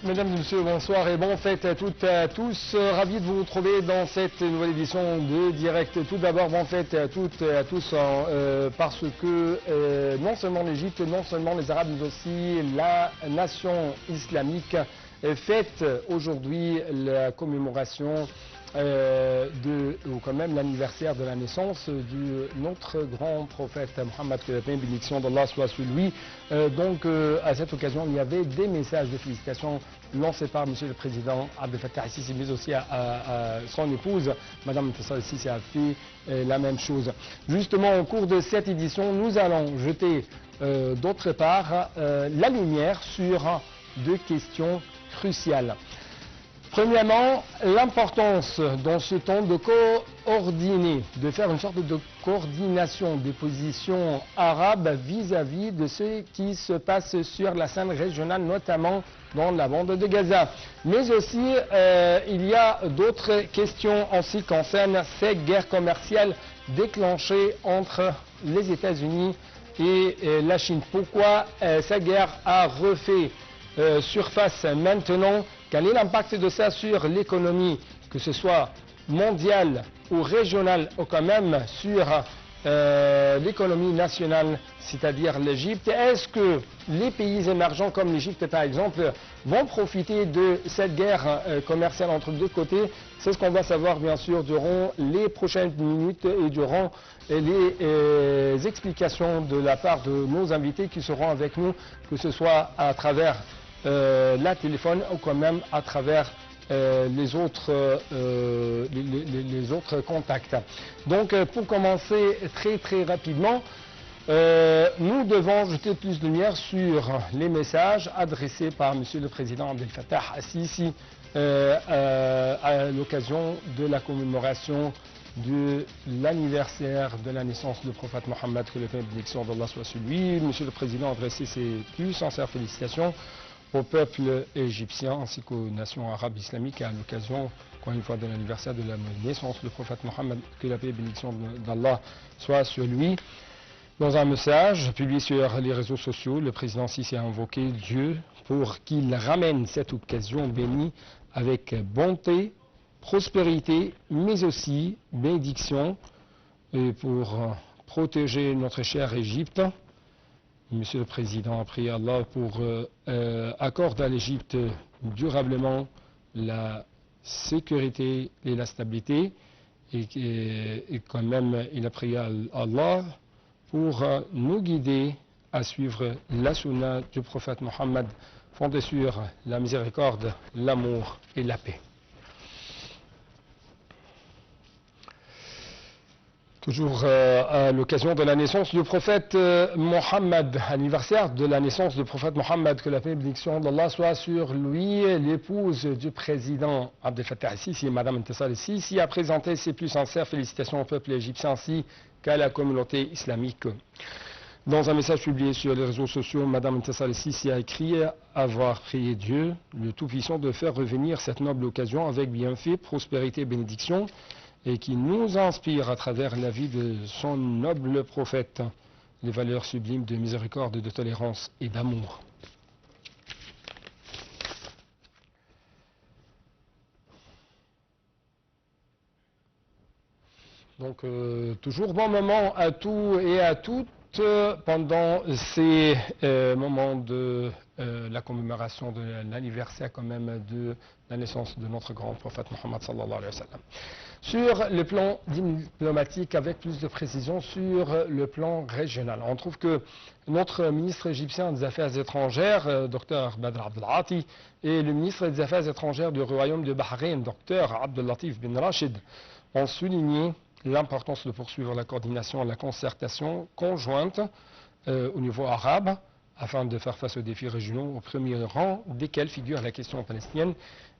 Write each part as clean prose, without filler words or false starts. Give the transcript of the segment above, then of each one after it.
Mesdames et messieurs, bonsoir et bonne fête à toutes et à tous. Ravi de vous retrouver dans cette nouvelle édition de Direct. Tout d'abord, bonne fête à toutes et à tous parce que non seulement l'Égypte, non seulement les Arabes, mais aussi la nation islamique fête aujourd'hui la commémoration ou quand même l'anniversaire de la naissance de notre grand prophète Mohammed, que la paix et bénédiction d'Allah soit sur lui. À cette occasion, il y avait des messages de félicitations lancés par M. le Président Abdel Fattah al-Sisi, mais aussi à son épouse, Mme Intisar al-Sisi, a fait la même chose. Justement, au cours de cette édition, nous allons jeter d'autre part la lumière sur deux questions cruciales. Premièrement, l'importance dans ce temps de coordonner, de faire une sorte de coordination des positions arabes vis-à-vis de ce qui se passe sur la scène régionale, notamment dans la bande de Gaza. Mais aussi, il y a d'autres questions en ce qui concerne cette guerre commerciale déclenchée entre les États-Unis et la Chine. Pourquoi cette guerre a refait surface maintenant? Quel est l'impact de ça sur l'économie, que ce soit mondiale ou régionale, ou quand même sur l'économie nationale, c'est-à-dire l'Égypte? Est-ce que les pays émergents comme l'Égypte, par exemple, vont profiter de cette guerre commerciale entre deux côtés? C'est ce qu'on va savoir, bien sûr, durant les prochaines minutes et durant les explications de la part de nos invités qui seront avec nous, que ce soit à travers la téléphone ou quand même à travers les autres contacts. Donc pour commencer très rapidement, nous devons jeter plus de lumière sur les messages adressés par M. le Président Abdel Fattah al-Sisi à l'occasion de la commémoration de l'anniversaire de la naissance du prophète Mohammed, que la paix et bénédiction d'Allah soit sur lui. M. le Président a adressé ses plus sincères félicitations au peuple égyptien ainsi qu'aux nations arabes islamiques à l'occasion, encore une fois, de l'anniversaire de la naissance du prophète Mohammed, que la paix et bénédiction d'Allah soit sur lui. Dans un message publié sur les réseaux sociaux, le président Sisi a invoqué Dieu pour qu'il ramène cette occasion bénie avec bonté, prospérité, mais aussi bénédiction, et pour protéger notre chère Égypte. Monsieur le Président a prié Allah pour accorder à l'Égypte durablement la sécurité et la stabilité. Et quand même, il a prié à Allah pour nous guider à suivre la sunna du prophète Mohammed, fondée sur la miséricorde, l'amour et la paix. Toujours à l'occasion de la naissance du prophète Mohammed, anniversaire de la naissance du prophète Mohammed, que la paix et bénédiction d'Allah soit sur lui, l'épouse du président Abdel Fattah al-Sisi, Mme Intisar al-Sisi, a présenté ses plus sincères félicitations au peuple égyptien ainsi qu'à la communauté islamique. Dans un message publié sur les réseaux sociaux, Mme Intisar al-Sisi a écrit avoir prié Dieu, le Tout-Puissant, de faire revenir cette noble occasion avec bienfait, prospérité et bénédiction, et qui nous inspire à travers la vie de son noble prophète, les valeurs sublimes de miséricorde, de tolérance et d'amour. Donc, toujours bon moment à tous et à toutes pendant ces moments de la commémoration de l'anniversaire quand même de la naissance de notre grand prophète Mohammed sallallahu alayhi wa sallam. Sur le plan diplomatique, avec plus de précision sur le plan régional, on trouve que notre ministre égyptien des Affaires étrangères, Dr Badr Abdelati, et le ministre des Affaires étrangères du Royaume de Bahreïn, Dr Abdel Latif bin Rachid, ont souligné l'importance de poursuivre la coordination et la concertation conjointe au niveau arabe afin de faire face aux défis régionaux, au premier rang desquels figure la question palestinienne,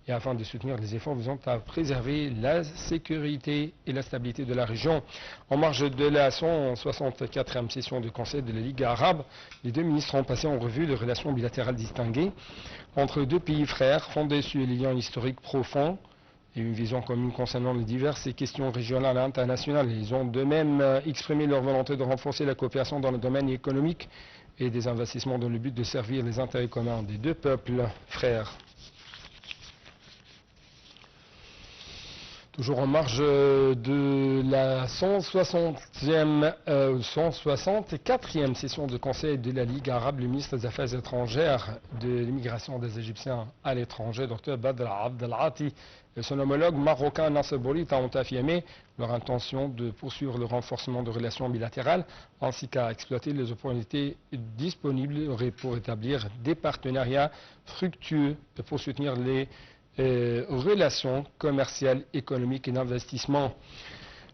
et afin de soutenir les efforts visant à préserver la sécurité et la stabilité de la région. En marge de la 164e session du Conseil de la Ligue arabe, les deux ministres ont passé en revue les relations bilatérales distinguées entre deux pays frères fondés sur les liens historiques profonds et une vision commune concernant les diverses questions régionales et internationales. Ils ont de même exprimé leur volonté de renforcer la coopération dans le domaine économique et des investissements dans le but de servir les intérêts communs des deux peuples frères. Toujours en marge de la 164e session de conseil de la Ligue arabe, le ministre des Affaires étrangères de l'immigration des Égyptiens à l'étranger, Dr Badr Abdelati, et son homologue marocain Nasser Bourita ont affirmé leur intention de poursuivre le renforcement de relations bilatérales ainsi qu'à exploiter les opportunités disponibles pour établir des partenariats fructueux et pour soutenir les relations commerciales, économiques et d'investissement.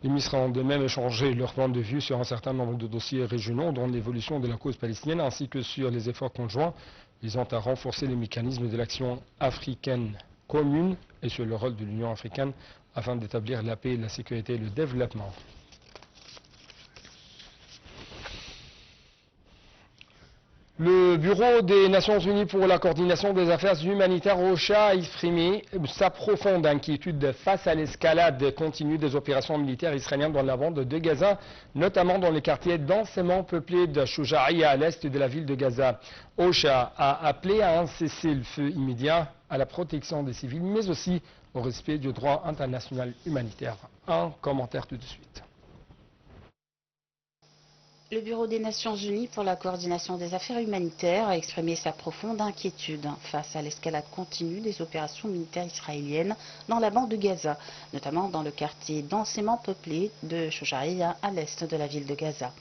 Les ministres ont de même échangé leur point de vue sur un certain nombre de dossiers régionaux, dont l'évolution de la cause palestinienne, ainsi que sur les efforts conjoints visant à renforcer les mécanismes de l'action africaine commune et sur le rôle de l'Union africaine afin d'établir la paix, la sécurité et le développement. Le Bureau des Nations Unies pour la coordination des affaires humanitaires OCHA a exprimé sa profonde inquiétude face à l'escalade continue des opérations militaires israéliennes dans la bande de Gaza, notamment dans les quartiers densément peuplés de Shoujaïa à l'est de la ville de Gaza. OCHA a appelé à un cessez-le-feu immédiat, à la protection des civils, mais aussi au respect du droit international humanitaire. Un commentaire tout de suite. Le Bureau des Nations Unies pour la coordination des affaires humanitaires a exprimé sa profonde inquiétude face à l'escalade continue des opérations militaires israéliennes dans la bande de Gaza, notamment dans le quartier densément peuplé de Shoujaïa à l'est de la ville de Gaza.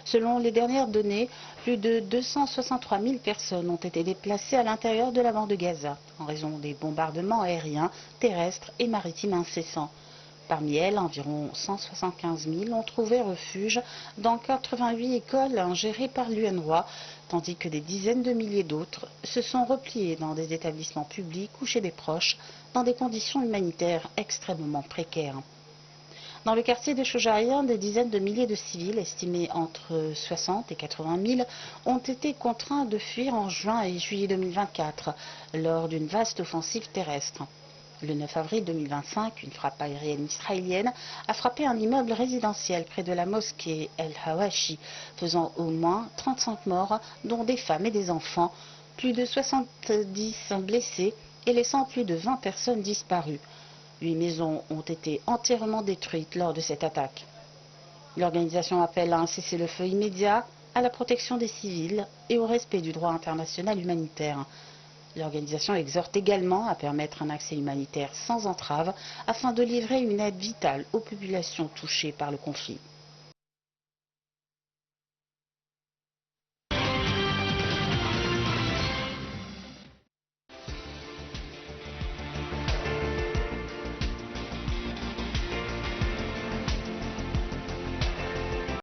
Selon les dernières données, plus de 263 000 personnes ont été déplacées à l'intérieur de la bande de Gaza en raison des bombardements aériens, terrestres et maritimes incessants. Parmi elles, environ 175 000 ont trouvé refuge dans 88 écoles gérées par l'UNRWA, tandis que des dizaines de milliers d'autres se sont repliés dans des établissements publics ou chez des proches, dans des conditions humanitaires extrêmement précaires. Dans le quartier de Shoujaïa, des dizaines de milliers de civils, estimés entre 60 et 80 000, ont été contraints de fuir en juin et juillet 2024 lors d'une vaste offensive terrestre. Le 9 avril 2025, une frappe aérienne israélienne a frappé un immeuble résidentiel près de la mosquée El Hawashi, faisant au moins 35 morts, dont des femmes et des enfants, plus de 70 blessés et laissant plus de 20 personnes disparues. 8 maisons ont été entièrement détruites lors de cette attaque. L'organisation appelle à un cessez-le-feu immédiat, à la protection des civils et au respect du droit international humanitaire. L'organisation exhorte également à permettre un accès humanitaire sans entrave afin de livrer une aide vitale aux populations touchées par le conflit.